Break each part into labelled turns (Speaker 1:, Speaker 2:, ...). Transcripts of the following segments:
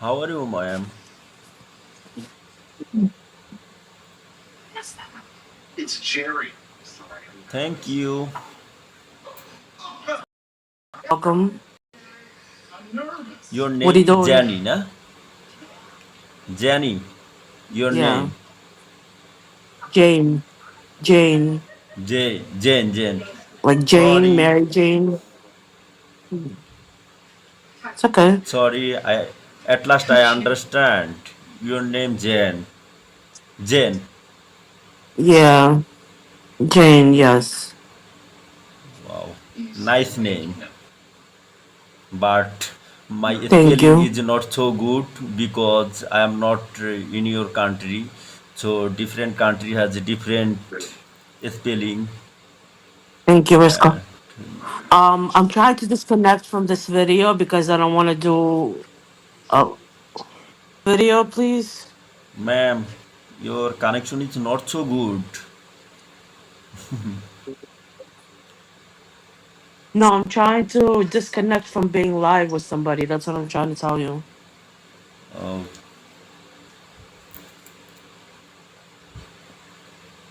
Speaker 1: How are you, ma'am? Thank you.
Speaker 2: Welcome.
Speaker 1: Your
Speaker 2: What are
Speaker 1: name
Speaker 2: you
Speaker 1: is
Speaker 2: doing?
Speaker 1: Jenny, na? Jenny, your
Speaker 2: Yeah.
Speaker 1: name.
Speaker 2: Jane. Jane.
Speaker 1: Jane.
Speaker 2: Like Jane,
Speaker 1: Sorry,
Speaker 2: Mary Jane. It's okay.
Speaker 1: sorry. At last I understand. Your name Jane. Jane.
Speaker 2: Yeah. Jane, yes.
Speaker 1: Wow, nice name. But my
Speaker 2: Thank
Speaker 1: spelling
Speaker 2: you.
Speaker 1: is not so good because I am not in your country. So different country has a different spelling.
Speaker 2: Thank you,
Speaker 1: Uh,
Speaker 2: Risco. I'm trying to disconnect from this video because I don't want to do a video, please.
Speaker 1: Ma'am, your connection is not so good.
Speaker 2: No, I'm trying to disconnect from being live with somebody. That's what I'm trying to tell you.
Speaker 1: Uh,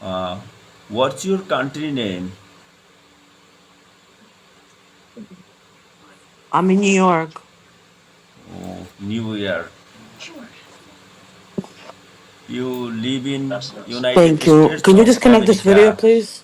Speaker 1: uh, what's your country name?
Speaker 2: I'm in New York.
Speaker 1: Oh, New York. You live in United
Speaker 2: Thank you.
Speaker 1: States
Speaker 2: Can you
Speaker 1: of
Speaker 2: disconnect this video,
Speaker 1: America.
Speaker 2: please?